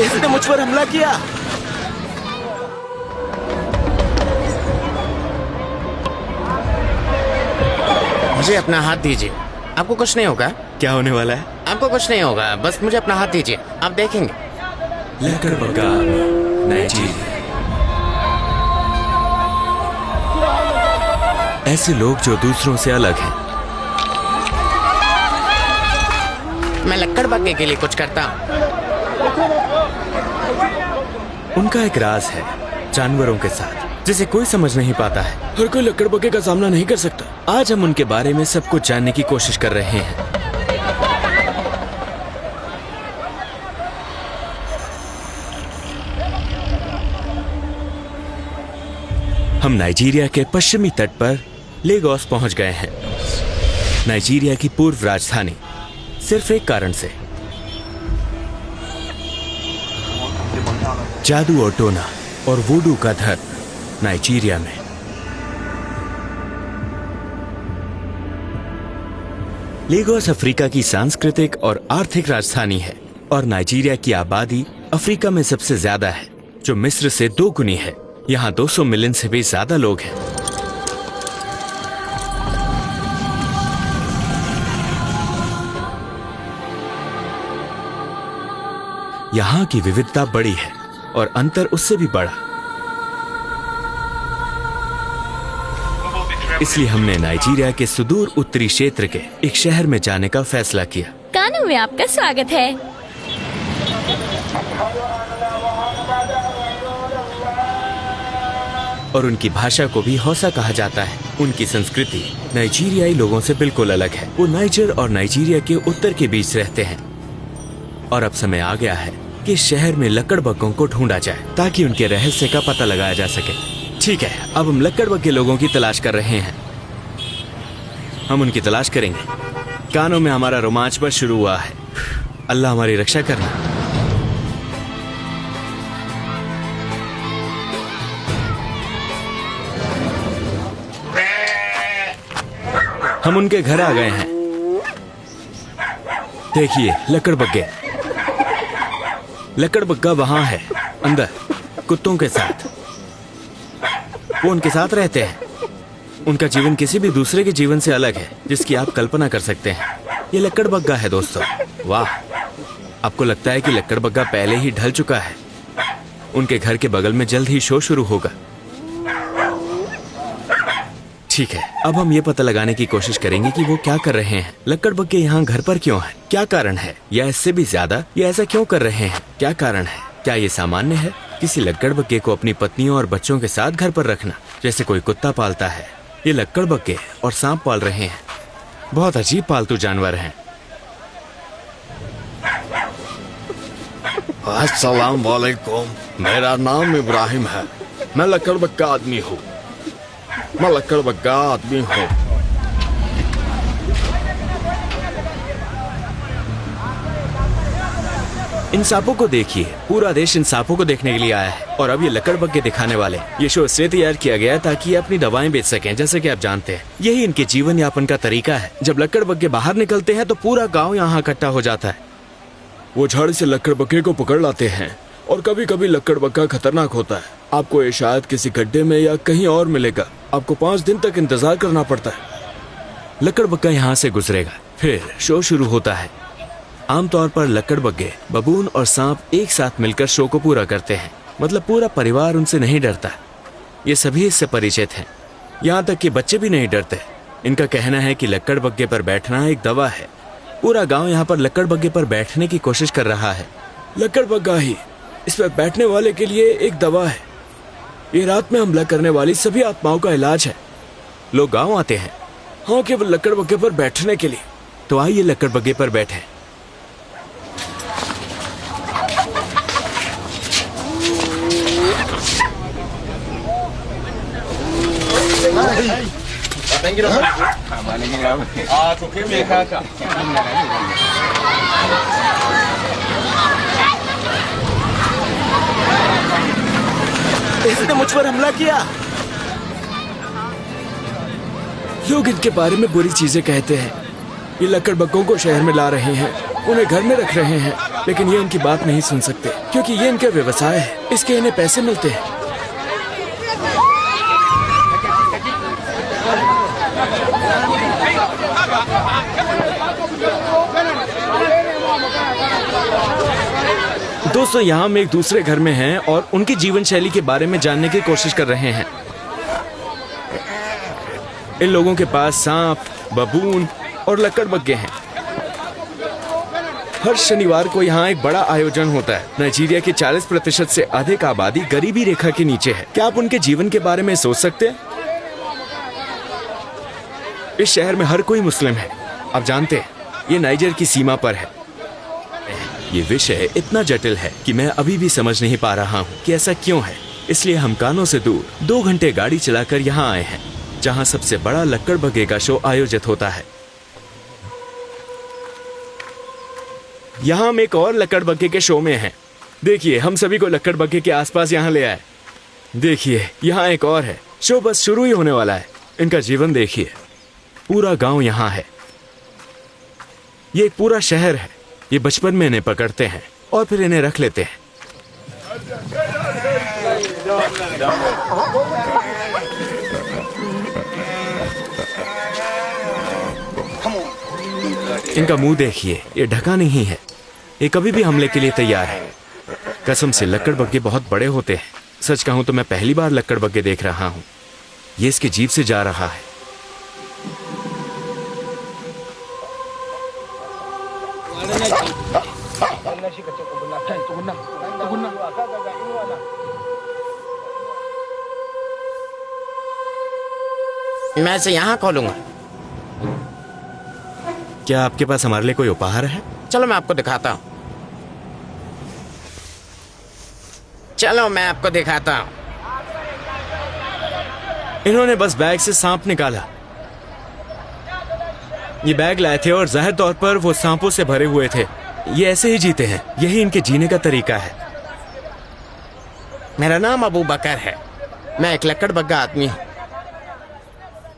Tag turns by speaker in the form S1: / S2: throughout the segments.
S1: इसने मुझ पर हमला किया।
S2: मुझे अपना हाथ दीजिए, आपको कुछ नहीं होगा।
S1: क्या होने वाला है?
S2: आपको कुछ नहीं होगा, बस मुझे अपना हाथ दीजिए, आप देखेंगे।
S1: लकड़बग्गा नाइजीरिया। ऐसे लोग जो दूसरों से अलग हैं।
S2: मैं लकड़बग्गे के लिए कुछ करता हूँ।
S1: उनका एक राज है जानवरों के साथ, जिसे कोई समझ नहीं पाता है। हर कोई लकड़बग्गे का सामना नहीं कर सकता। आज हम उनके बारे में सब कुछ जानने की कोशिश कर रहे हैं। हम नाइजीरिया के पश्चिमी तट पर लेगोस पहुंच गए हैं। नाइजीरिया की पूर्व राजधानी, सिर्फ एक कारण से, जादू और टोना और वुडू का धर्म नाइजीरिया में। लेगोस अफ्रीका की सांस्कृतिक और आर्थिक राजधानी है और नाइजीरिया की आबादी अफ्रीका में सबसे ज्यादा है, जो मिस्र से 2 गुनी है। यहाँ 200 मिलियन से भी ज्यादा लोग हैं। यहाँ की विविधता बड़ी है और अंतर उससे भी बड़ा। इसलिए हमने नाइजीरिया के सुदूर उत्तरी क्षेत्र के एक शहर में जाने का फैसला किया।
S3: कानू में आपका स्वागत है।
S1: और उनकी भाषा को भी हौसा कहा जाता है। उनकी संस्कृति नाइजीरियाई लोगों से बिल्कुल अलग है। वो नाइजर और नाइजीरिया के उत्तर के बीच रहते हैं। और अब समय आ गया है कि शहर में लकड़बग्गों को ढूंढा जाए ताकि उनके रहस्य का पता लगाया जा सके। ठीक है, अब हम लकड़बग्गे लोगों की तलाश कर रहे हैं। हम उनकी तलाश करेंगे। कानों में हमारा रोमांच बस शुरू हुआ है। अल्लाह हमारी रक्षा करना। हम उनके घर आ गए हैं। देखिए, लकड़बग्गा वहां है, अंदर कुत्तों के साथ। वो उनके साथ रहते हैं। उनका जीवन किसी भी दूसरे के जीवन से अलग है, जिसकी आप कल्पना कर सकते हैं। ये लकड़बग्गा है दोस्तों। वाह, आपको लगता है कि लकड़बग्गा पहले ही ढल चुका है? उनके घर के बगल में जल्द ही शो शुरू होगा। ठीक है, अब हम ये पता लगाने की कोशिश करेंगे कि वो क्या कर रहे हैं। लकड़बग्गे यहाँ घर पर क्यों हैं? क्या कारण है? या इससे भी ज्यादा, ये ऐसा क्यों कर रहे हैं? क्या कारण है? क्या ये सामान्य है किसी लकड़बग्गे को अपनी पत्नियों और बच्चों के साथ घर पर रखना, जैसे कोई कुत्ता पालता है? ये लकड़बग्गे और सांप पाल रहे हैं। बहुत अजीब पालतू जानवर हैं।
S4: अस्सलाम वालेकुम, मेरा नाम इब्राहिम है। मैं लकड़बग्गा आदमी हूँ।
S1: इन सांपों को देखिए, पूरा देश इन सांपों को देखने के लिए आया है। और अब ये लकड़बग्गे दिखाने वाले। ये शो इसलिए तैयार किया गया ताकि ये अपनी दवाएं बेच सकें। जैसे कि आप जानते हैं, यही इनके जीवन यापन का तरीका है। जब लकड़बग्गे बाहर निकलते हैं तो पूरा गांव यहाँ इकट्ठा हो जाता है।
S4: वो झाड़ से लकड़बग्गे को पकड़ लाते हैं और कभी कभी लकड़बग्गा खतरनाक होता है। आपको ये शायद किसी गड्ढे में या कहीं और मिलेगा। आपको 5 दिन तक इंतजार करना पड़ता है।
S1: लकड़बग्गा यहाँ से गुजरेगा, फिर शो शुरू होता है। आमतौर पर लकड़बग्गे, बबून और सांप एक साथ मिलकर शो को पूरा करते हैं। मतलब पूरा परिवार उनसे नहीं डरता। ये सभी इससे परिचित हैं, यहाँ तक कि बच्चे भी नहीं डरते। इनका कहना है कि लकड़बग्गे पर बैठना एक दवा है। पूरा गांव यहाँ पर लकड़बग्गे पर बैठने की कोशिश कर रहा है।
S4: लकड़बग्गा ही इस पर बैठने वाले के लिए एक दवा है। ये रात में हमला करने वाली सभी आत्माओं का इलाज है।
S1: लोग गांव आते हैं,
S4: हाँ, केवल लकड़बग्गे पर बैठने के लिए।
S1: तो आइए लकड़बग्गे पर बैठे। इसने मुझ पर हमला किया।
S4: लोग इनके बारे में बुरी चीजें कहते हैं। ये लकड़बग्गों को शहर में ला रहे हैं, उन्हें घर में रख रहे हैं। लेकिन ये इनकी बात नहीं सुन सकते क्योंकि ये इनका व्यवसाय है, इसके इन्हें पैसे मिलते हैं। दोस्तों, यहाँ हम एक दूसरे घर में हैं और उनकी जीवन शैली के बारे में जानने की कोशिश कर रहे हैं। इन लोगों के पास सांप, बबून और लकड़बग्गे हैं। हर शनिवार को यहाँ एक बड़ा आयोजन होता है। नाइजीरिया की 40% से अधिक आबादी गरीबी रेखा के नीचे है। क्या आप उनके जीवन के बारे में सोच सकते हैं? इस शहर में हर कोई मुस्लिम है। आप जानते हैं, ये नाइजर की सीमा पर है। ये विषय इतना जटिल है कि मैं अभी भी समझ नहीं पा रहा हूँ कि ऐसा क्यों है। इसलिए हम कानों से दूर 2 घंटे गाड़ी चलाकर यहाँ आए हैं, जहाँ सबसे बड़ा लकड़बग्गे का शो आयोजित होता है। यहाँ हम एक और लकड़बग्गे के शो में हैं। देखिए, हम सभी को लकड़बग्गे के आसपास यहाँ ले आए। देखिए, यहाँ एक और है। शो बस शुरू ही होने वाला है। इनका जीवन देखिए, पूरा गांव यहाँ है। ये एक पूरा शहर है। ये बचपन में इन्हें पकड़ते हैं और फिर इन्हें रख लेते हैं। इनका मुंह देखिए, ये ढका नहीं है। ये कभी भी हमले के लिए तैयार है। कसम से लकड़बग्गे बहुत बड़े होते हैं। सच कहूं तो मैं पहली बार लकड़बग्गे देख रहा हूं। ये इसके जीभ से जा रहा है।
S2: मैं इसे यहाँ खोलूंगा।
S1: क्या आपके पास हमारे लिए कोई उपहार है?
S2: चलो मैं आपको दिखाता हूँ। चलो मैं आपको दिखाता हूँ।
S1: इन्होंने बस बैग से सांप निकाला। ये बैग लाए थे और जाहिर तौर पर वो सांपों से भरे हुए थे। ये ऐसे ही जीते हैं। यही इनके जीने का तरीका है।
S2: मेरा नाम अबू बकर है। मैं एक लकड़बग्गा आदमी हूँ।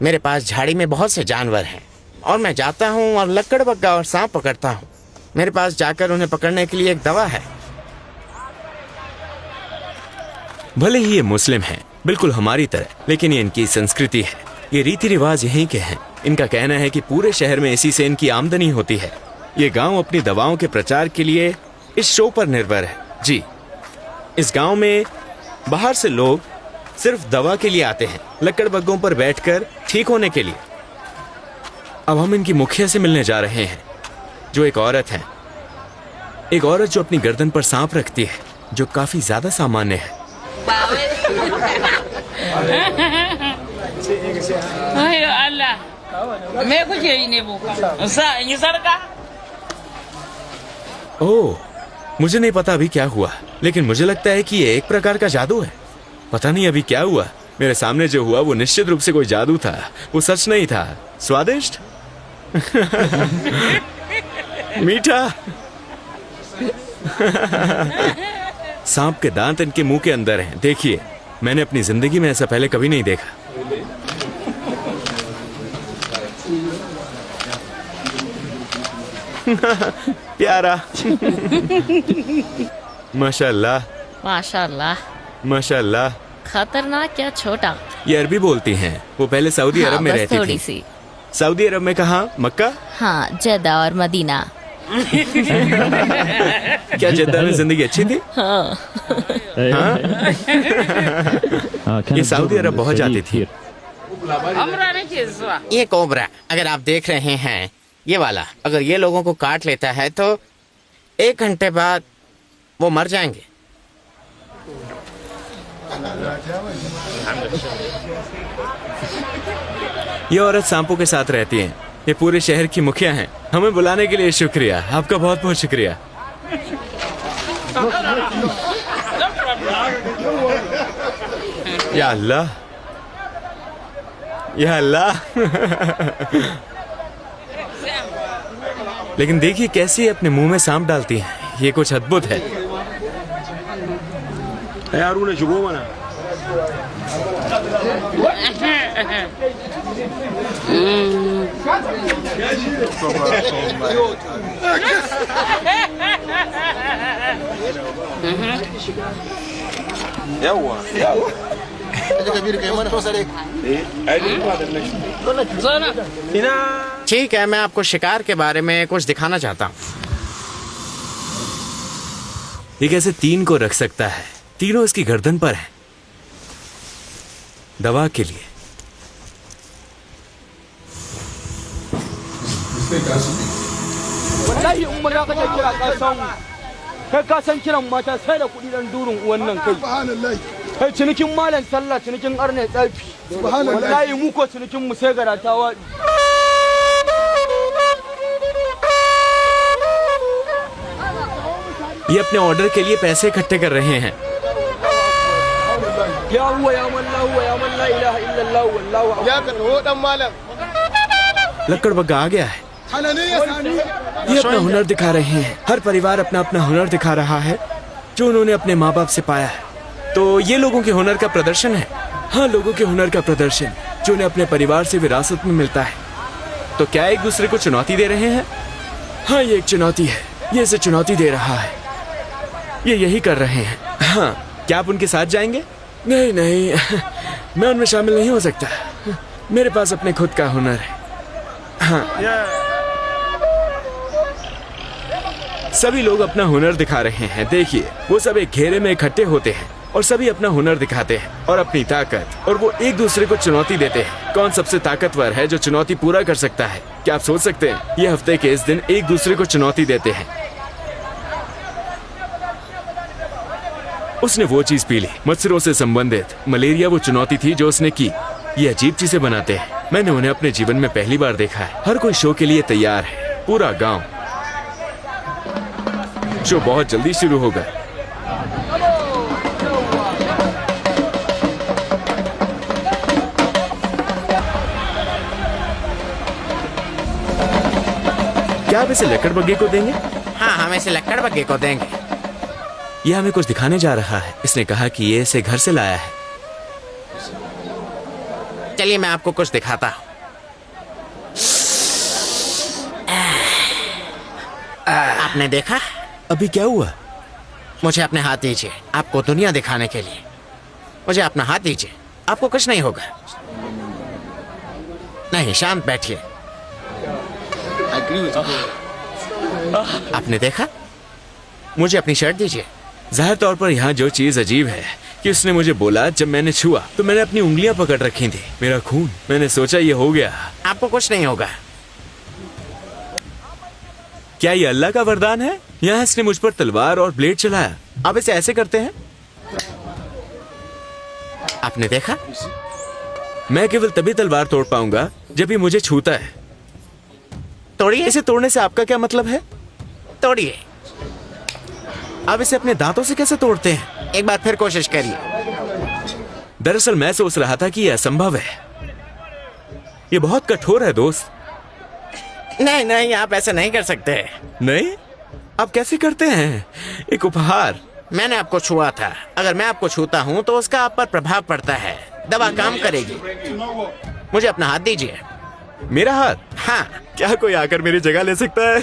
S2: मेरे पास झाड़ी में बहुत से जानवर हैं और मैं जाता हूँ और लकड़बग्गा और सांप पकड़ता हूँ। मेरे पास जाकर उन्हें पकड़ने के लिए एक दवा है।
S1: भले ही ये मुस्लिम हैं, बिल्कुल हमारी तरह, लेकिन ये इनकी संस्कृति है। ये रीति रिवाज यहीं के हैं। इनका कहना है कि पूरे शहर में इसी से इनकी आमदनी होती है। ये गांव अपनी दवाओं के प्रचार के लिए इस शो पर निर्भर है। जी, इस गांव में बाहर से लोग सिर्फ दवा के लिए आते हैं, लकड़बग्गों पर बैठकर ठीक होने के लिए। अब हम इनकी मुखिया से मिलने जा रहे हैं, जो एक औरत है। एक औरत जो अपनी गर्दन पर सांप रखती है, जो काफी ज्यादा सामान्य है। ओह, मुझे नहीं पता अभी क्या हुआ, लेकिन मुझे लगता है कि ये एक प्रकार का जादू है। पता नहीं अभी क्या हुआ। मेरे सामने जो हुआ वो निश्चित रूप से कोई जादू था। वो सच नहीं था। स्वादिष्ट मीठा। सांप के दांत इनके मुंह के अंदर हैं। देखिए, मैंने अपनी जिंदगी में ऐसा पहले कभी नहीं देखा। प्यारा। माशाल्लाह,
S3: माशाल्लाह।
S1: माशाल्लाह।
S3: खतरनाक या छोटा?
S1: ये अरबी बोलती हैं। वो पहले सऊदी अरब में
S3: बस
S1: रहती
S3: थोड़ी
S1: थी।
S3: सी।
S1: सऊदी अरब में कहाँ? मक्का?
S3: हाँ, जद्दा और मदीना।
S1: क्या जद्दा में जिंदगी अच्छी थी?
S3: हाँ।
S1: हाँ? ये सऊदी अरब बहुत जाती थी।
S2: ये कोबरा, अगर आप देख रहे हैं, ये वाला, अगर ये लोगों को काट लेता है तो 1 घंटे बाद वो मर जाएंगे।
S1: ये औरत सांपों के साथ रहती हैं। ये पूरे शहर की मुखिया हैं। हमें बुलाने के लिए शुक्रिया। आपका बहुत बहुत शुक्रिया। या अल्लाह, या अल्लाह। लेकिन देखिए कैसे ये अपने मुंह में सांप डालती हैं। ये कुछ अद्भुत है।
S2: ठीक है, मैं आपको शिकार के बारे में कुछ दिखाना चाहता हूँ।
S1: ये कैसे 3 को रख सकता है? तीनों इसकी गर्दन पर है, दवा के लिए।
S5: wallahi in maza kake kira ka samu kai ka san kiran mata sai da kuɗi dan durin uwan nan kai subhanallahi kai cinikin malam sallah cinikin arne tsafi subhanallahi wallahi mu ko cinikin mu sai garatawa
S1: ये अपने order के लिए पैसे इकट्ठे कर रहे हैं।
S5: ya huwa ya man la ilaha illallah wallahu ya ka to dan malam
S1: लक्कड़ बग्गा आ गया है। ये अपना हुनर दिखा रहे हैं। हर परिवार अपना अपना हुनर दिखा रहा है जो उन्होंने अपने माँ बाप से पाया है। तो ये लोगों के हुनर का प्रदर्शन है। हाँ, लोगों के हुनर का प्रदर्शन जो उन्हें अपने परिवार से विरासत में मिलता है। तो क्या एक दूसरे को चुनौती दे रहे हैं? हाँ, ये एक चुनौती है। ये इसे चुनौती दे रहा है। ये यही कर रहे हैं। हाँ, क्या आप उनके साथ जाएंगे? नहीं नहीं, मैं उनमें शामिल नहीं हो सकता। मेरे पास अपने खुद का हुनर है। हाँ। सभी लोग अपना हुनर दिखा रहे हैं। देखिए, वो सब एक घेरे में इकट्ठे होते हैं और सभी अपना हुनर दिखाते हैं और अपनी ताकत, और वो एक दूसरे को चुनौती देते हैं। कौन सबसे ताकतवर है जो चुनौती पूरा कर सकता है? क्या आप सोच सकते हैं? ये हफ्ते के इस दिन एक दूसरे को चुनौती देते हैं। उसने वो चीज पी ली, मच्छरों से संबंधित मलेरिया वो चुनौती थी जो उसने की। ये अजीब चीजें बनाते हैं। मैंने उन्हें अपने जीवन में पहली बार देखा है। हर कोई शो के लिए तैयार है, पूरा गांव। शो बहुत जल्दी शुरू होगा। क्या आप इसे लकड़ बग्गे को देंगे?
S2: हाँ, हम इसे लक्कड़ बग्गे को देंगे।
S1: ये हमें कुछ दिखाने जा रहा है। इसने कहा कि ये इसे घर से लाया है।
S2: चलिए मैं आपको कुछ दिखाता हूँ। आपने देखा?
S1: अभी क्या हुआ?
S2: मुझे अपने हाथ दीजिए, आपको दुनिया दिखाने के लिए। मुझे अपना हाथ दीजिए, आपको कुछ नहीं होगा। नहीं, शांत बैठिए। आपने देखा? मुझे अपनी शर्ट दीजिए।
S1: जाहिर तौर पर यहाँ जो चीज अजीब है कि उसने मुझे बोला, जब मैंने छुआ तो मैंने अपनी उंगलियां पकड़ रखी थी, मेरा खून। मैंने सोचा ये हो गया।
S2: आपको कुछ नहीं होगा।
S1: क्या ये अल्लाह का वरदान है? यहाँ इसने मुझ पर तलवार और ब्लेड चलाया। आप इसे ऐसे करते हैं?
S2: आपने देखा?
S1: मैं केवल तभी तलवार तोड़ पाऊंगा जब ये मुझे छूता है।
S2: तोड़िए।
S1: इसे तोड़ने से आपका क्या मतलब है?
S2: तोड़िए।
S1: आप इसे अपने दांतों से कैसे तोड़ते हैं?
S2: एक बार फिर कोशिश करिए।
S1: दरअसल मैं सोच रहा था कि यह असंभव है। ये बहुत कठोर है दोस्त।
S2: नहीं नहीं, आप ऐसा नहीं कर सकते।
S1: नहीं? आप कैसे करते हैं? एक उपहार।
S2: मैंने आपको छुआ था। अगर मैं आपको छूता हूँ तो उसका आप पर प्रभाव पड़ता है। दवा काम करेगी। मुझे अपना हाथ दीजिए।
S1: मेरा हाथ?
S2: हाँ।
S1: क्या कोई आकर मेरी जगह ले सकता है?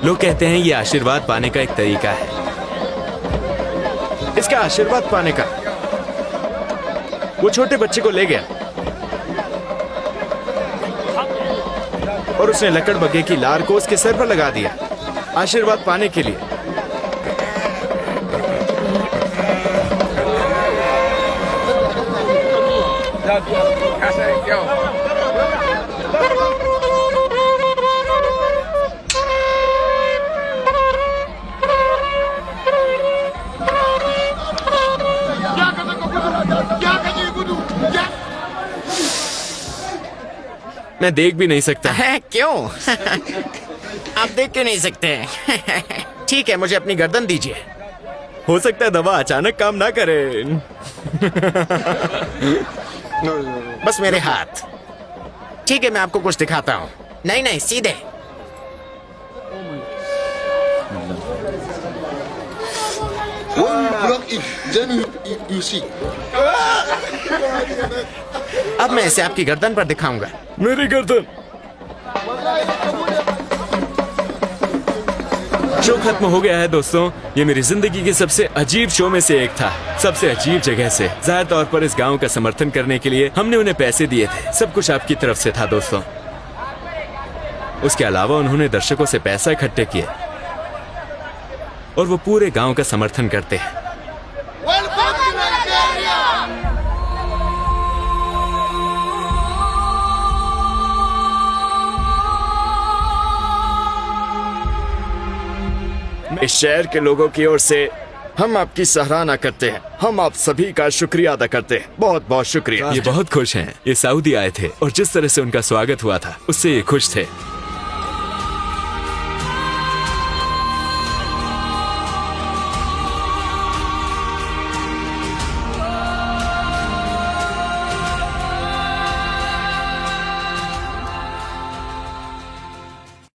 S1: लोग कहते हैं ये आशीर्वाद पाने का एक तरीका है। इसका आशीर्वाद पाने का। वो छोटे बच्चे को ले गया और उसने लकड़ बग्गे की लार को उसके सर पर लगा दिया आशीर्वाद पाने के लिए। मैं देख भी नहीं सकता।
S2: है क्यों? आप देख क्यों नहीं सकते? ठीक है, मुझे अपनी गर्दन दीजिए।
S1: हो सकता है दवा अचानक काम ना करे।
S2: बस मेरे हाथ। ठीक है, मैं आपको कुछ दिखाता हूँ। नहीं नहीं, सीधे। अब मैं इसे आपकी गर्दन पर दिखाऊंगा।
S4: मेरी गर्दन।
S1: शो खत्म हो गया है दोस्तों। ये मेरी जिंदगी के सबसे अजीब शो में से एक था, सबसे अजीब जगह से। जाहिर तौर पर इस गांव का समर्थन करने के लिए हमने उन्हें पैसे दिए थे। सब कुछ आपकी तरफ से था दोस्तों। उसके अलावा उन्होंने दर्शकों से पैसा इकट्ठे किए और वो पूरे गांव का समर्थन करते हैं।
S4: इस शहर के लोगों की ओर से हम आपकी सराहना करते हैं। हम आप सभी का शुक्रिया अदा करते हैं। बहुत बहुत शुक्रिया।
S1: ये बहुत खुश हैं। ये सऊदी आए थे और जिस तरह से उनका स्वागत हुआ था उससे ये खुश थे।